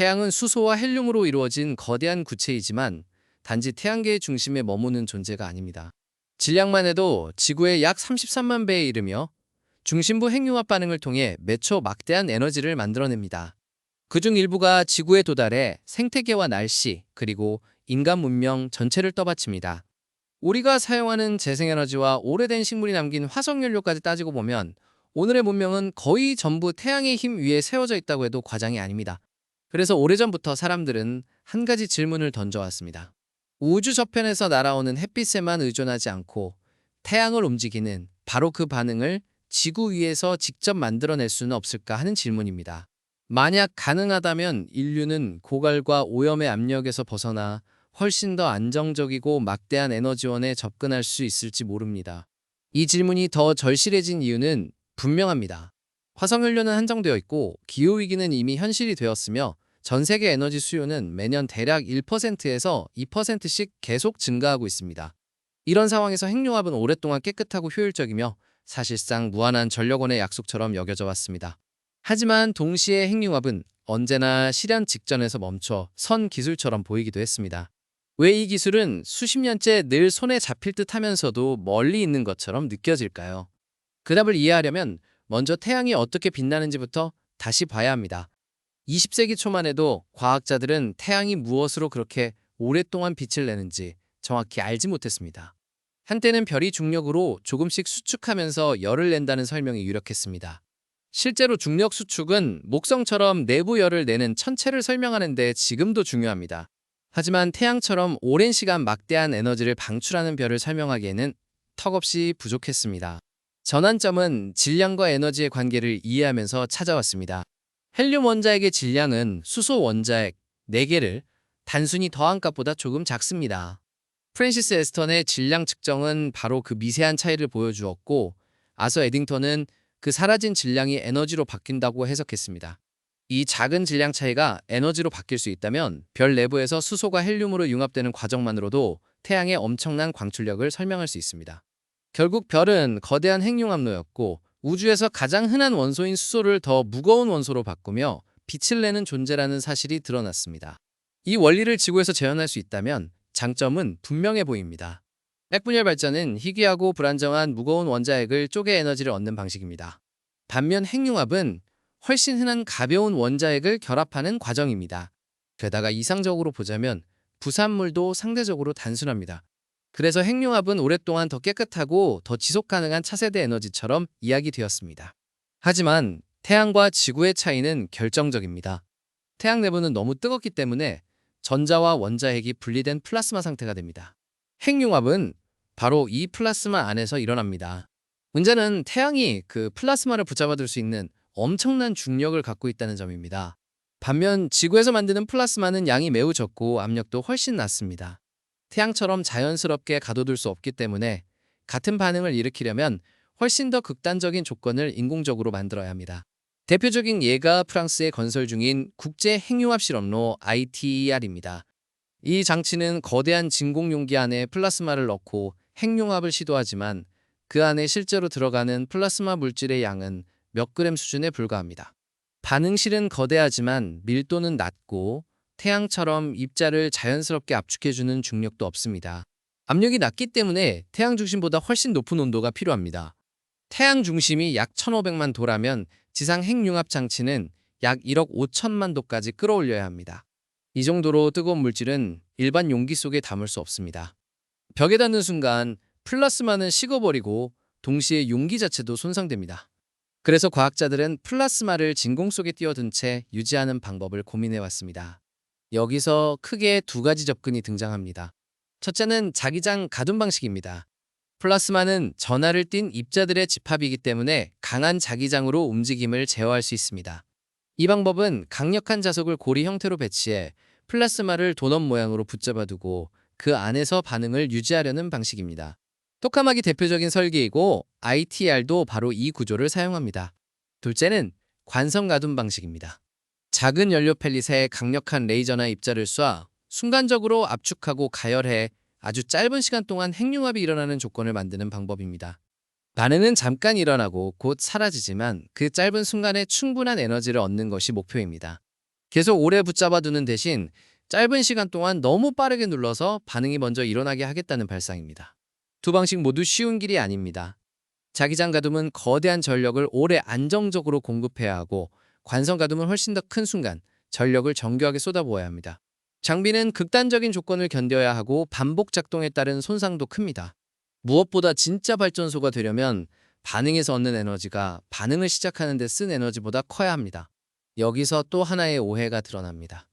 태양은 수소와 헬륨으로 이루어진 거대한 구체이지만 단지 태양계의 중심에 머무는 존재가 아닙니다. 질량만 해도 지구의 약 33만 배에 이르며 중심부 핵융합 반응을 통해 매초 막대한 에너지를 만들어냅니다. 그중 일부가 지구에 도달해 생태계와 날씨, 그리고 인간 문명 전체를 떠받칩니다. 우리가 사용하는 재생에너지와 오래된 식물이 남긴 화석연료까지 따지고 보면 오늘의 문명은 거의 전부 태양의 힘 위에 세워져 있다고 해도 과장이 아닙니다. 그래서 오래전부터 사람들은 한 가지 질문을 던져왔습니다. 우주 저편에서 날아오는 햇빛에만 의존하지 않고 태양을 움직이는 바로 그 반응을 지구 위에서 직접 만들어낼 수는 없을까 하는 질문입니다. 만약 가능하다면 인류는 고갈과 오염의 압력에서 벗어나 훨씬 더 안정적이고 막대한 에너지원에 접근할 수 있을지 모릅니다. 이 질문이 더 절실해진 이유는 분명합니다. 화석연료는 한정되어 있고 기후위기는 이미 현실이 되었으며 전 세계 에너지 수요는 매년 대략 1%에서 2%씩 계속 증가하고 있습니다. 이런 상황에서 핵융합은 오랫동안 깨끗하고 효율적이며 사실상 무한한 전력원의 약속처럼 여겨져 왔습니다. 하지만 동시에 핵융합은 언제나 실현 직전에서 멈춰 선 기술처럼 보이기도 했습니다. 왜 이 기술은 수십 년째 늘 손에 잡힐 듯 하면서도 멀리 있는 것처럼 느껴질까요? 그 답을 이해하려면 먼저 태양이 어떻게 빛나는지부터 다시 봐야 합니다. 20세기 초만 해도 과학자들은 태양이 무엇으로 그렇게 오랫동안 빛을 내는지 정확히 알지 못했습니다. 한때는 별이 중력으로 조금씩 수축하면서 열을 낸다는 설명이 유력했습니다. 실제로 중력 수축은 목성처럼 내부 열을 내는 천체를 설명하는 데 지금도 중요합니다. 하지만 태양처럼 오랜 시간 막대한 에너지를 방출하는 별을 설명하기에는 턱없이 부족했습니다. 전환점은 질량과 에너지의 관계를 이해하면서 찾아왔습니다. 헬륨 원자핵의 질량은 수소 원자핵 4개를 단순히 더한 값보다 조금 작습니다. 프랜시스 에스턴의 질량 측정은 바로 그 미세한 차이를 보여주었고, 아서 에딩턴은 그 사라진 질량이 에너지로 바뀐다고 해석했습니다. 이 작은 질량 차이가 에너지로 바뀔 수 있다면 별 내부에서 수소가 헬륨으로 융합되는 과정만으로도 태양의 엄청난 광출력을 설명할 수 있습니다. 결국 별은 거대한 핵융합로였고 우주에서 가장 흔한 원소인 수소를 더 무거운 원소로 바꾸며 빛을 내는 존재라는 사실이 드러났습니다. 이 원리를 지구에서 재현할 수 있다면 장점은 분명해 보입니다. 핵분열 발전은 희귀하고 불안정한 무거운 원자핵을 쪼개 에너지를 얻는 방식입니다. 반면 핵융합은 훨씬 흔한 가벼운 원자핵을 결합하는 과정입니다. 게다가 이상적으로 보자면 부산물도 상대적으로 단순합니다. 그래서 핵융합은 오랫동안 더 깨끗하고 더 지속 가능한 차세대 에너지처럼 이야기되었습니다. 하지만 태양과 지구의 차이는 결정적입니다. 태양 내부는 너무 뜨겁기 때문에 전자와 원자핵이 분리된 플라스마 상태가 됩니다. 핵융합은 바로 이 플라스마 안에서 일어납니다. 문제는 태양이 그 플라스마를 붙잡아둘 수 있는 엄청난 중력을 갖고 있다는 점입니다. 반면 지구에서 만드는 플라스마는 양이 매우 적고 압력도 훨씬 낮습니다. 태양처럼 자연스럽게 가둬둘 수 없기 때문에 같은 반응을 일으키려면 훨씬 더 극단적인 조건을 인공적으로 만들어야 합니다. 대표적인 예가 프랑스에 건설 중인 국제 핵융합 실험로 ITER입니다. 이 장치는 거대한 진공 용기 안에 플라스마를 넣고 핵융합을 시도하지만 그 안에 실제로 들어가는 플라스마 물질의 양은 몇 그램 수준에 불과합니다. 반응실은 거대하지만 밀도는 낮고 태양처럼 입자를 자연스럽게 압축해주는 중력도 없습니다. 압력이 낮기 때문에 태양 중심보다 훨씬 높은 온도가 필요합니다. 태양 중심이 약 1500만 도라면 지상 핵융합 장치는 약 1억 5천만 도까지 끌어올려야 합니다. 이 정도로 뜨거운 물질은 일반 용기 속에 담을 수 없습니다. 벽에 닿는 순간 플라스마는 식어버리고 동시에 용기 자체도 손상됩니다. 그래서 과학자들은 플라스마를 진공 속에 띄워둔 채 유지하는 방법을 고민해왔습니다. 여기서 크게 두 가지 접근이 등장합니다. 첫째는 자기장 가둔 방식입니다. 플라스마는 전하를 띤 입자들의 집합이기 때문에 강한 자기장으로 움직임을 제어할 수 있습니다. 이 방법은 강력한 자석을 고리 형태로 배치해 플라스마를 도넛 모양으로 붙잡아두고 그 안에서 반응을 유지하려는 방식입니다. 토카막이 대표적인 설계이고 ITR도 바로 이 구조를 사용합니다. 둘째는 관성 가둔 방식입니다. 작은 연료 펠릿에 강력한 레이저나 입자를 쏴 순간적으로 압축하고 가열해 아주 짧은 시간 동안 핵융합이 일어나는 조건을 만드는 방법입니다. 반응은 잠깐 일어나고 곧 사라지지만 그 짧은 순간에 충분한 에너지를 얻는 것이 목표입니다. 계속 오래 붙잡아두는 대신 짧은 시간 동안 너무 빠르게 눌러서 반응이 먼저 일어나게 하겠다는 발상입니다. 두 방식 모두 쉬운 길이 아닙니다. 자기장 가둠은 거대한 전력을 오래 안정적으로 공급해야 하고, 관성 가둠은 훨씬 더 큰 순간 전력을 정교하게 쏟아부어야 합니다. 장비는 극단적인 조건을 견뎌야 하고 반복 작동에 따른 손상도 큽니다. 무엇보다 진짜 발전소가 되려면 반응에서 얻는 에너지가 반응을 시작하는 데 쓴 에너지보다 커야 합니다. 여기서 또 하나의 오해가 드러납니다.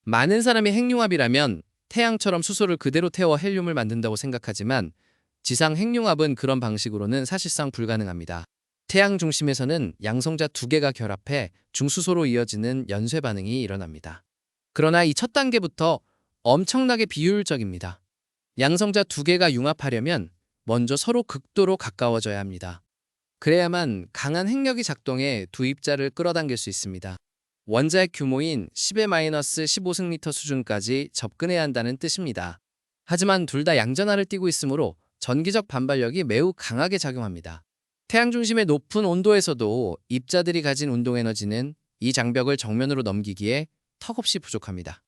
많은 사람이 핵융합이라면 태양처럼 수소를 그대로 태워 헬륨을 만든다고 생각하지만, 지상 핵융합은 그런 방식으로는 사실상 불가능합니다. 태양 중심에서는 양성자 두 개가 결합해 중수소로 이어지는 연쇄 반응이 일어납니다. 그러나 이 첫 단계부터 엄청나게 비효율적입니다. 양성자 두 개가 융합하려면 먼저 서로 극도로 가까워져야 합니다. 그래야만 강한 핵력이 작동해 두 입자를 끌어당길 수 있습니다. 원자핵 규모인 10-15승리터 수준까지 접근해야 한다는 뜻입니다. 하지만 둘 다 양전하를 띠고 있으므로 전기적 반발력이 매우 강하게 작용합니다. 태양 중심의 높은 온도에서도 입자들이 가진 운동에너지는 이 장벽을 정면으로 넘기기에 턱없이 부족합니다.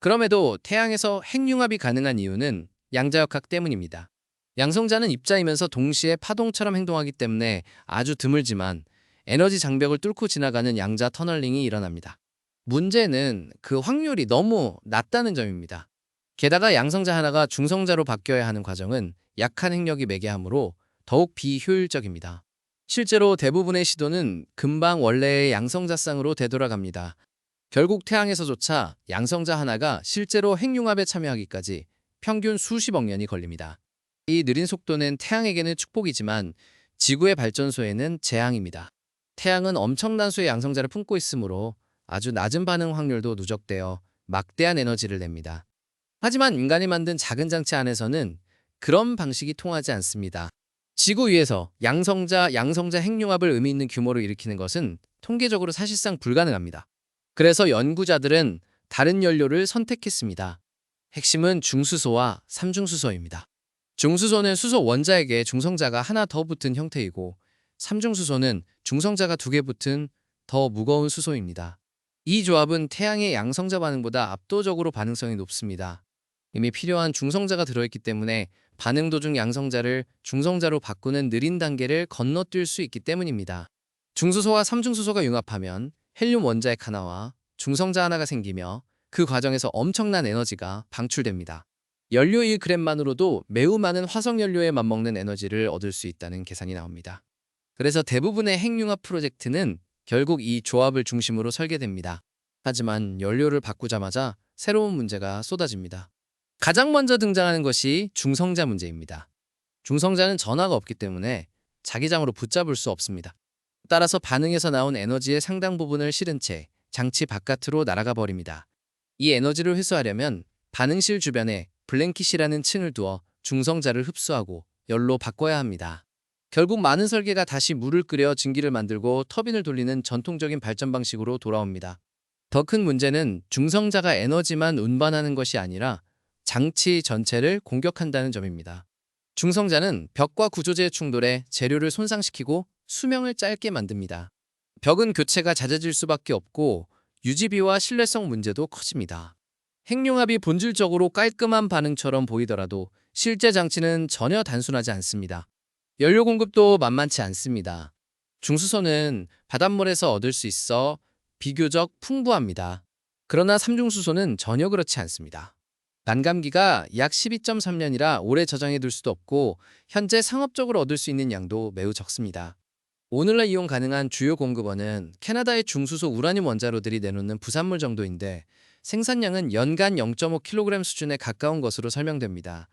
그럼에도 태양에서 핵융합이 가능한 이유는 양자역학 때문입니다. 양성자는 입자이면서 동시에 파동처럼 행동하기 때문에 아주 드물지만 에너지 장벽을 뚫고 지나가는 양자 터널링이 일어납니다. 문제는 그 확률이 너무 낮다는 점입니다. 게다가 양성자 하나가 중성자로 바뀌어야 하는 과정은 약한 핵력이 매개하므로 더욱 비효율적입니다. 실제로 대부분의 시도는 금방 원래의 양성자쌍으로 되돌아갑니다. 결국 태양에서조차 양성자 하나가 실제로 핵융합에 참여하기까지 평균 수십억 년이 걸립니다. 이 느린 속도는 태양에게는 축복이지만 지구의 발전소에는 재앙입니다. 태양은 엄청난 수의 양성자를 품고 있으므로 아주 낮은 반응 확률도 누적되어 막대한 에너지를 냅니다. 하지만 인간이 만든 작은 장치 안에서는 그런 방식이 통하지 않습니다. 지구 위에서 양성자 핵융합을 의미 있는 규모로 일으키는 것은 통계적으로 사실상 불가능합니다. 그래서 연구자들은 다른 연료를 선택했습니다. 핵심은 중수소와 삼중수소입니다. 중수소는 수소 원자에게 중성자가 하나 더 붙은 형태이고, 삼중수소는 중성자가 두 개 붙은 더 무거운 수소입니다. 이 조합은 태양의 양성자 반응보다 압도적으로 반응성이 높습니다. 이미 필요한 중성자가 들어있기 때문에 반응 도중 양성자를 중성자로 바꾸는 느린 단계를 건너뛸 수 있기 때문입니다. 중수소와 삼중수소가 융합하면 헬륨 원자핵 하나와 중성자 하나가 생기며 그 과정에서 엄청난 에너지가 방출됩니다. 연료 1g만으로도 매우 많은 화석연료에 맞먹는 에너지를 얻을 수 있다는 계산이 나옵니다. 그래서 대부분의 핵융합 프로젝트는 결국 이 조합을 중심으로 설계됩니다. 하지만 연료를 바꾸자마자 새로운 문제가 쏟아집니다. 가장 먼저 등장하는 것이 중성자 문제입니다. 중성자는 전하가 없기 때문에 자기장으로 붙잡을 수 없습니다. 따라서 반응에서 나온 에너지의 상당 부분을 실은 채 장치 바깥으로 날아가 버립니다. 이 에너지를 회수하려면 반응실 주변에 블랭킷이라는 층을 두어 중성자를 흡수하고 열로 바꿔야 합니다. 결국 많은 설계가 다시 물을 끓여 증기를 만들고 터빈을 돌리는 전통적인 발전 방식으로 돌아옵니다. 더 큰 문제는 중성자가 에너지만 운반하는 것이 아니라 장치 전체를 공격한다는 점입니다. 중성자는 벽과 구조재의 충돌에 재료를 손상시키고 수명을 짧게 만듭니다. 벽은 교체가 잦아질 수밖에 없고 유지비와 신뢰성 문제도 커집니다. 핵융합이 본질적으로 깔끔한 반응처럼 보이더라도 실제 장치는 전혀 단순하지 않습니다. 연료 공급도 만만치 않습니다. 중수소는 바닷물에서 얻을 수 있어 비교적 풍부합니다. 그러나 삼중수소는 전혀 그렇지 않습니다. 난감기가 약 12.3년이라 오래 저장해둘 수도 없고 현재 상업적으로 얻을 수 있는 양도 매우 적습니다. 오늘날 이용 가능한 주요 공급원은 캐나다의 중수소 우라늄 원자로들이 내놓는 부산물 정도인데, 생산량은 연간 0.5kg 수준에 가까운 것으로 설명됩니다.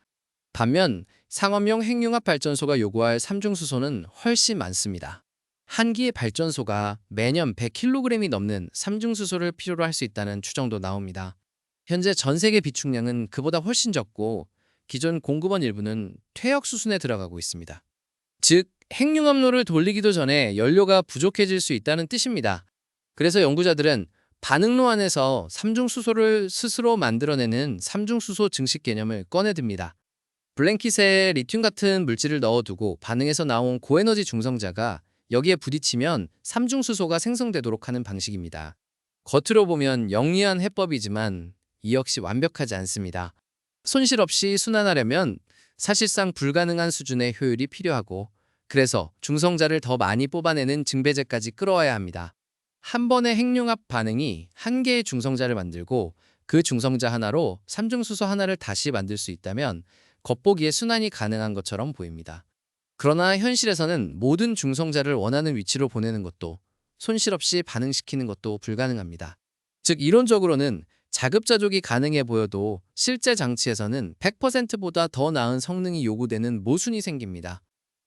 반면 상업용 핵융합 발전소가 요구할 삼중수소는 훨씬 많습니다. 한 기의 발전소가 매년 100kg이 넘는 삼중수소를 필요로 할 수 있다는 추정도 나옵니다. 현재 전 세계 비축량은 그보다 훨씬 적고 기존 공급원 일부는 퇴역 수순에 들어가고 있습니다. 즉, 핵융합로를 돌리기도 전에 연료가 부족해질 수 있다는 뜻입니다. 그래서 연구자들은 반응로 안에서 삼중수소를 스스로 만들어내는 삼중수소 증식 개념을 꺼내듭니다. 블랭킷에 리튬 같은 물질을 넣어두고 반응에서 나온 고에너지 중성자가 여기에 부딪히면 삼중수소가 생성되도록 하는 방식입니다. 겉으로 보면 영리한 해법이지만 이 역시 완벽하지 않습니다. 손실 없이 순환하려면 사실상 불가능한 수준의 효율이 필요하고, 그래서 중성자를 더 많이 뽑아내는 증배제까지 끌어와야 합니다. 한 번의 핵융합 반응이 한 개의 중성자를 만들고 그 중성자 하나로 삼중수소 하나를 다시 만들 수 있다면 겉보기에 순환이 가능한 것처럼 보입니다. 그러나 현실에서는 모든 중성자를 원하는 위치로 보내는 것도, 손실 없이 반응시키는 것도 불가능합니다. 즉 이론적으로는 자급자족이 가능해 보여도 실제 장치에서는 100%보다 더 나은 성능이 요구되는 모순이 생깁니다.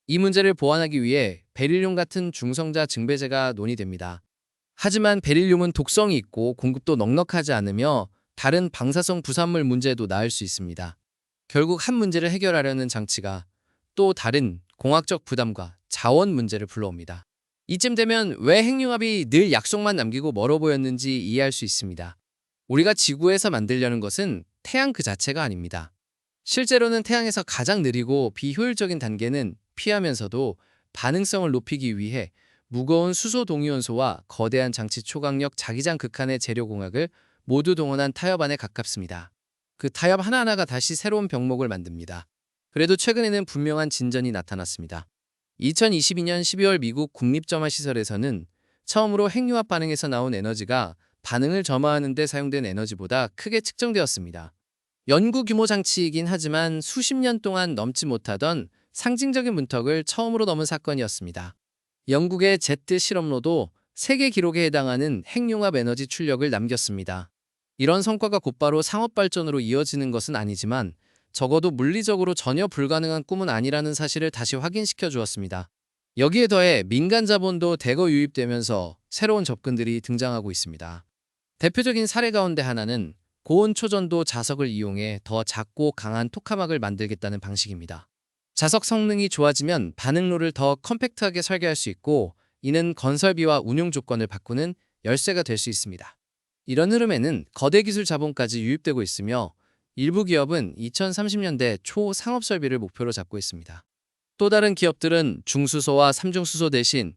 이 문제를 보완하기 위해 베릴륨 같은 중성자 증배제가 논의됩니다. 하지만 베릴륨은 독성이 있고 공급도 넉넉하지 않으며 다른 방사성 부산물 문제도 낳을 수 있습니다. 결국 한 문제를 해결하려는 장치가 또 다른 공학적 부담과 자원 문제를 불러옵니다. 이쯤 되면 왜 핵융합이 늘 약속만 남기고 멀어 보였는지 이해할 수 있습니다. 우리가 지구에서 만들려는 것은 태양 그 자체가 아닙니다. 실제로는 태양에서 가장 느리고 비효율적인 단계는 피하면서도 반응성을 높이기 위해 무거운 수소 동위원소와 거대한 장치 초강력 자기장 극한의 재료공학을 모두 동원한 타협안에 가깝습니다. 그 타협 하나하나가 다시 새로운 병목을 만듭니다. 그래도 최근에는 분명한 진전이 나타났습니다. 2022년 12월 미국 국립점화시설에서는 처음으로 핵융합 반응에서 나온 에너지가 반응을 점화하는 데 사용된 에너지보다 크게 측정되었습니다. 연구 규모 장치이긴 하지만 수십 년 동안 넘지 못하던 상징적인 문턱을 처음으로 넘은 사건이었습니다. 영국의 Z 실험로도 세계 기록에 해당하는 핵융합 에너지 출력을 남겼습니다. 이런 성과가 곧바로 상업 발전으로 이어지는 것은 아니지만 적어도 물리적으로 전혀 불가능한 꿈은 아니라는 사실을 다시 확인시켜 주었습니다. 여기에 더해 민간 자본도 대거 유입되면서 새로운 접근들이 등장하고 있습니다. 대표적인 사례 가운데 하나는 고온 초전도 자석을 이용해 더 작고 강한 토카막을 만들겠다는 방식입니다. 자석 성능이 좋아지면 반응로를 더 컴팩트하게 설계할 수 있고, 이는 건설비와 운용 조건을 바꾸는 열쇠가 될 수 있습니다. 이런 흐름에는 거대 기술 자본까지 유입되고 있으며 일부 기업은 2030년대 초 상업 설비를 목표로 잡고 있습니다. 또 다른 기업들은 중수소와 삼중수소 대신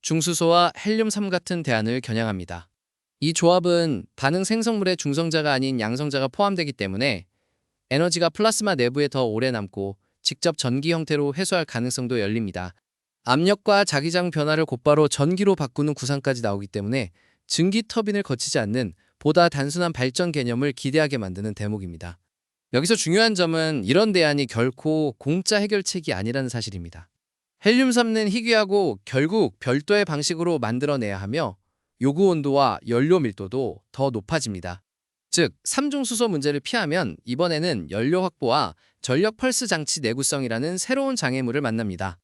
중수소와 헬륨3 같은 대안을 겨냥합니다. 이 조합은 반응 생성물에 중성자가 아닌 양성자가 포함되기 때문에 에너지가 플라스마 내부에 더 오래 남고 직접 전기 형태로 회수할 가능성도 열립니다. 압력과 자기장 변화를 곧바로 전기로 바꾸는 구상까지 나오기 때문에 증기 터빈을 거치지 않는 보다 단순한 발전 개념을 기대하게 만드는 대목입니다. 여기서 중요한 점은 이런 대안이 결코 공짜 해결책이 아니라는 사실입니다. 헬륨3는 희귀하고 결국 별도의 방식으로 만들어내야 하며 요구 온도와 연료 밀도도 더 높아집니다. 즉, 삼중수소 문제를 피하면 이번에는 연료 확보와 전력 펄스 장치 내구성이라는 새로운 장애물을 만납니다.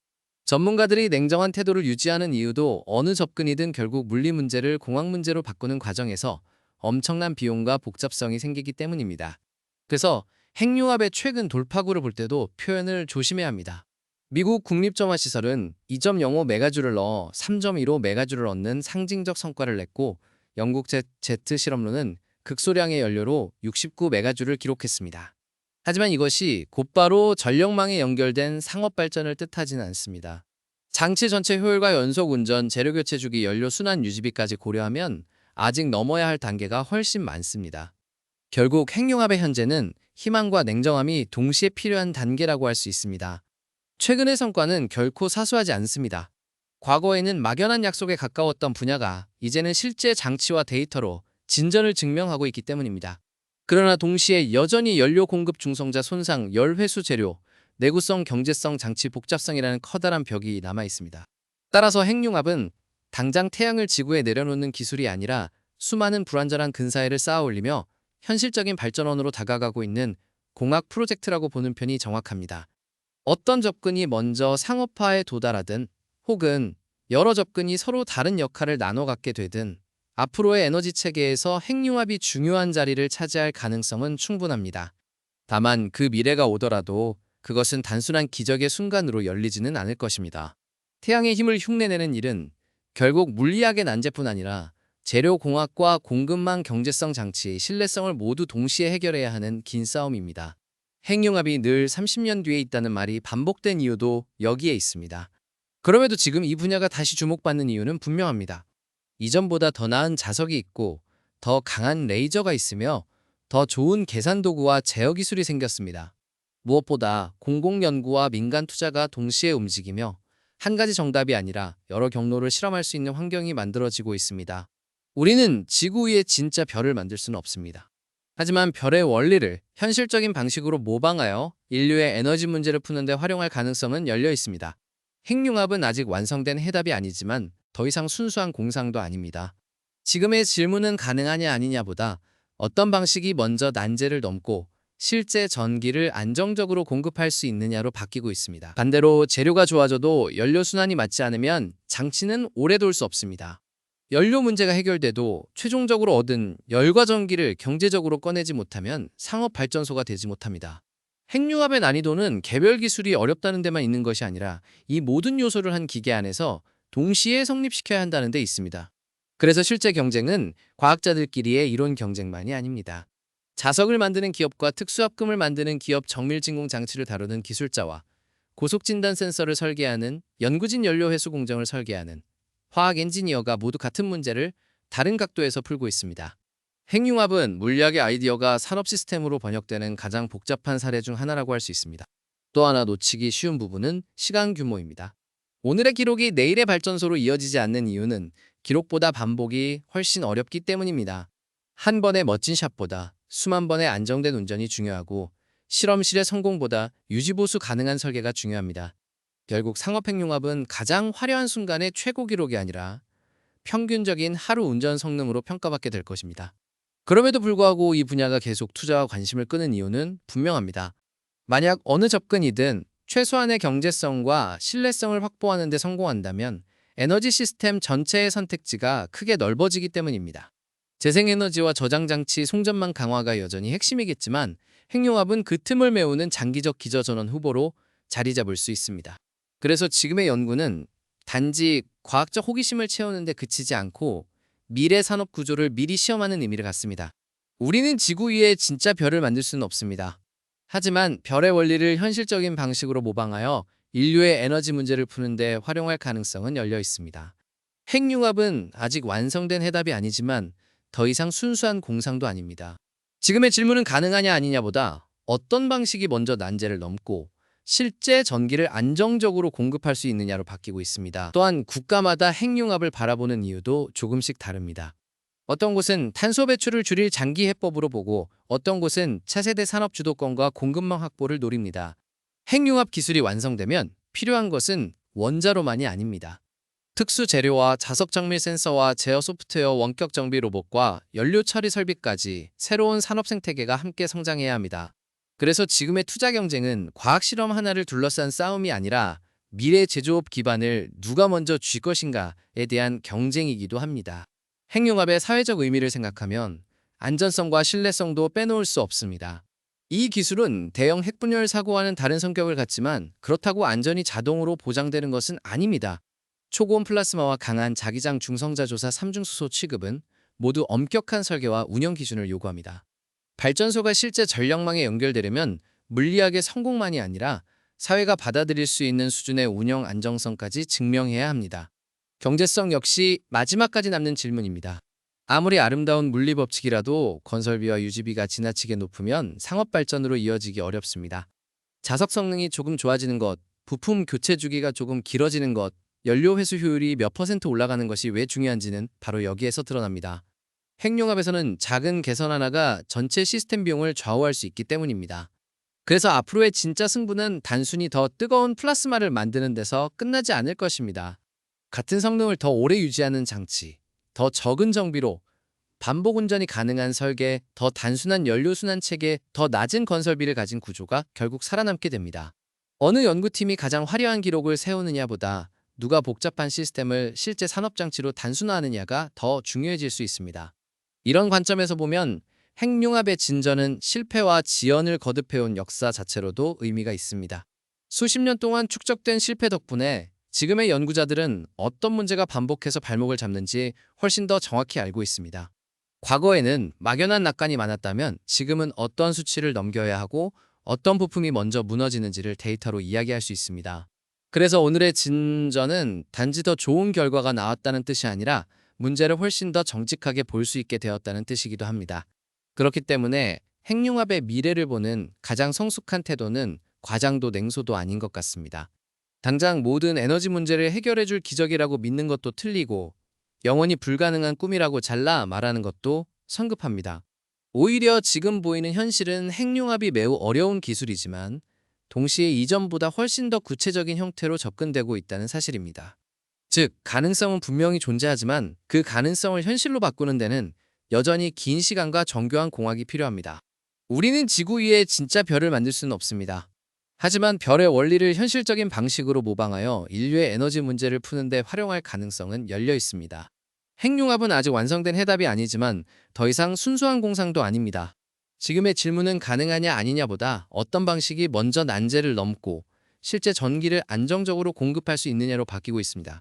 전문가들이 냉정한 태도를 유지하는 이유도 어느 접근이든 결국 물리 문제를 공학 문제로 바꾸는 과정에서 엄청난 비용과 복잡성이 생기기 때문입니다. 그래서 핵융합의 최근 돌파구를 볼 때도 표현을 조심해야 합니다. 미국 국립점화시설은 2.05 메가줄을 넣어 3.15 메가줄을 얻는 상징적 성과를 냈고, 영국 Z 실험로는 극소량의 연료로 69 메가줄을 기록했습니다. 하지만 이것이 곧바로 전력망에 연결된 상업 발전을 뜻하지는 않습니다. 장치 전체 효율과 연속 운전, 재료 교체 주기, 연료 순환 유지비까지 고려하면 아직 넘어야 할 단계가 훨씬 많습니다. 결국 핵융합의 현재는 희망과 냉정함이 동시에 필요한 단계라고 할 수 있습니다. 최근의 성과는 결코 사소하지 않습니다. 과거에는 막연한 약속에 가까웠던 분야가 이제는 실제 장치와 데이터로 진전을 증명하고 있기 때문입니다. 그러나 동시에 여전히 연료 공급 중성자 손상, 열 회수 재료, 내구성, 경제성, 장치 복잡성이라는 커다란 벽이 남아 있습니다. 따라서 핵융합은 당장 태양을 지구에 내려놓는 기술이 아니라 수많은 불완전한 근사회를 쌓아 올리며 현실적인 발전원으로 다가가고 있는 공학 프로젝트라고 보는 편이 정확합니다. 어떤 접근이 먼저 상업화에 도달하든 혹은 여러 접근이 서로 다른 역할을 나눠 갖게 되든 앞으로의 에너지 체계에서 핵융합이 중요한 자리를 차지할 가능성은 충분합니다. 다만 그 미래가 오더라도 그것은 단순한 기적의 순간으로 열리지는 않을 것입니다. 태양의 힘을 흉내내는 일은 결국 물리학의 난제뿐 아니라 재료공학과 공급망 경제성 장치, 신뢰성을 모두 동시에 해결해야 하는 긴 싸움입니다. 핵융합이 늘 30년 뒤에 있다는 말이 반복된 이유도 여기에 있습니다. 그럼에도 지금 이 분야가 다시 주목받는 이유는 분명합니다. 이전보다 더 나은 자석이 있고 더 강한 레이저가 있으며 더 좋은 계산 도구와 제어 기술이 생겼습니다. 무엇보다 공공연구와 민간 투자가 동시에 움직이며 한 가지 정답이 아니라 여러 경로를 실험할 수 있는 환경이 만들어지고 있습니다. 우리는 지구 위에 진짜 별을 만들 수는 없습니다. 하지만 별의 원리를 현실적인 방식으로 모방하여 인류의 에너지 문제를 푸는 데 활용할 가능성은 열려 있습니다. 핵융합은 아직 완성된 해답이 아니지만 더 이상 순수한 공상도 아닙니다. 지금의 질문은 가능하냐 아니냐보다 어떤 방식이 먼저 난제를 넘고 실제 전기를 안정적으로 공급할 수 있느냐로 바뀌고 있습니다. 반대로 재료가 좋아져도 연료 순환이 맞지 않으면 장치는 오래 돌 수 없습니다. 연료 문제가 해결돼도 최종적으로 얻은 열과 전기를 경제적으로 꺼내지 못하면 상업 발전소가 되지 못합니다. 핵융합의 난이도는 개별 기술이 어렵다는 데만 있는 것이 아니라 이 모든 요소를 한 기계 안에서 동시에 성립시켜야 한다는 데 있습니다. 그래서 실제 경쟁은 과학자들끼리의 이론 경쟁만이 아닙니다. 자석을 만드는 기업과 특수합금을 만드는 기업, 정밀진공 장치를 다루는 기술자와 고속진단 센서를 설계하는 연구진, 연료 회수 공정을 설계하는 화학 엔지니어가 모두 같은 문제를 다른 각도에서 풀고 있습니다. 핵융합은 물리학의 아이디어가 산업 시스템으로 번역되는 가장 복잡한 사례 중 하나라고 할 수 있습니다. 또 하나 놓치기 쉬운 부분은 시간 규모입니다. 오늘의 기록이 내일의 발전소로 이어지지 않는 이유는 기록보다 반복이 훨씬 어렵기 때문입니다. 한 번의 멋진 샷보다 수만 번의 안정된 운전이 중요하고 실험실의 성공보다 유지보수 가능한 설계가 중요합니다. 결국 상업 핵융합은 가장 화려한 순간의 최고 기록이 아니라 평균적인 하루 운전 성능으로 평가받게 될 것입니다. 그럼에도 불구하고 이 분야가 계속 투자와 관심을 끄는 이유는 분명합니다. 만약 어느 접근이든 최소한의 경제성과 신뢰성을 확보하는 데 성공한다면 에너지 시스템 전체의 선택지가 크게 넓어지기 때문입니다. 재생에너지와 저장장치 송전망 강화가 여전히 핵심이겠지만 핵융합은 그 틈을 메우는 장기적 기저전원 후보로 자리 잡을 수 있습니다. 그래서 지금의 연구는 단지 과학적 호기심을 채우는 데 그치지 않고 미래 산업 구조를 미리 시험하는 의미를 갖습니다. 우리는 지구 위에 진짜 별을 만들 수는 없습니다. 하지만 별의 원리를 현실적인 방식으로 모방하여 인류의 에너지 문제를 푸는 데 활용할 가능성은 열려 있습니다. 핵융합은 아직 완성된 해답이 아니지만 더 이상 순수한 공상도 아닙니다. 지금의 질문은 가능하냐 아니냐보다 어떤 방식이 먼저 난제를 넘고 실제 전기를 안정적으로 공급할 수 있느냐로 바뀌고 있습니다. 또한 국가마다 핵융합을 바라보는 이유도 조금씩 다릅니다. 어떤 곳은 탄소 배출을 줄일 장기 해법으로 보고 어떤 곳은 차세대 산업 주도권과 공급망 확보를 노립니다. 핵융합 기술이 완성되면 필요한 것은 원자로만이 아닙니다. 특수 재료와 자석 정밀 센서와 제어 소프트웨어, 원격 정비 로봇과 연료 처리 설비까지 새로운 산업 생태계가 함께 성장해야 합니다. 그래서 지금의 투자 경쟁은 과학 실험 하나를 둘러싼 싸움이 아니라 미래 제조업 기반을 누가 먼저 쥘 것인가에 대한 경쟁이기도 합니다. 핵융합의 사회적 의미를 생각하면 안전성과 신뢰성도 빼놓을 수 없습니다. 이 기술은 대형 핵분열 사고와는 다른 성격을 갖지만 그렇다고 안전이 자동으로 보장되는 것은 아닙니다. 초고온 플라스마와 강한 자기장 중성자 조사 3중수소 취급은 모두 엄격한 설계와 운영 기준을 요구합니다. 발전소가 실제 전력망에 연결되려면 물리학의 성공만이 아니라 사회가 받아들일 수 있는 수준의 운영 안정성까지 증명해야 합니다. 경제성 역시 마지막까지 남는 질문입니다. 아무리 아름다운 물리 법칙이라도 건설비와 유지비가 지나치게 높으면 상업 발전으로 이어지기 어렵습니다. 자석 성능이 조금 좋아지는 것, 부품 교체 주기가 조금 길어지는 것, 연료 회수 효율이 몇 % 올라가는 것이 왜 중요한지는 바로 여기에서 드러납니다. 핵융합에서는 작은 개선 하나가 전체 시스템 비용을 좌우할 수 있기 때문입니다. 그래서 앞으로의 진짜 승부는 단순히 더 뜨거운 플라스마를 만드는 데서 끝나지 않을 것입니다. 같은 성능을 더 오래 유지하는 장치, 더 적은 정비로 반복 운전이 가능한 설계, 더 단순한 연료 순환 체계, 더 낮은 건설비를 가진 구조가 결국 살아남게 됩니다. 어느 연구팀이 가장 화려한 기록을 세우느냐보다 누가 복잡한 시스템을 실제 산업장치로 단순화하느냐가 더 중요해질 수 있습니다. 이런 관점에서 보면 핵융합의 진전은 실패와 지연을 거듭해온 역사 자체로도 의미가 있습니다. 수십 년 동안 축적된 실패 덕분에 지금의 연구자들은 어떤 문제가 반복해서 발목을 잡는지 훨씬 더 정확히 알고 있습니다. 과거에는 막연한 낙관이 많았다면 지금은 어떤 수치를 넘겨야 하고 어떤 부품이 먼저 무너지는지를 데이터로 이야기할 수 있습니다. 그래서 오늘의 진전은 단지 더 좋은 결과가 나왔다는 뜻이 아니라 문제를 훨씬 더 정직하게 볼 수 있게 되었다는 뜻이기도 합니다. 그렇기 때문에 핵융합의 미래를 보는 가장 성숙한 태도는 과장도 냉소도 아닌 것 같습니다. 당장 모든 에너지 문제를 해결해줄 기적이라고 믿는 것도 틀리고 영원히 불가능한 꿈이라고 잘라 말하는 것도 성급합니다. 오히려 지금 보이는 현실은 핵융합이 매우 어려운 기술이지만 동시에 이전보다 훨씬 더 구체적인 형태로 접근되고 있다는 사실입니다. 즉, 가능성은 분명히 존재하지만 그 가능성을 현실로 바꾸는 데는 여전히 긴 시간과 정교한 공학이 필요합니다. 우리는 지구 위에 진짜 별을 만들 수는 없습니다. 하지만 별의 원리를 현실적인 방식으로 모방하여 인류의 에너지 문제를 푸는 데 활용할 가능성은 열려 있습니다. 핵융합은 아직 완성된 해답이 아니지만 더 이상 순수한 공상도 아닙니다. 지금의 질문은 가능하냐 아니냐보다 어떤 방식이 먼저 난제를 넘고 실제 전기를 안정적으로 공급할 수 있느냐로 바뀌고 있습니다.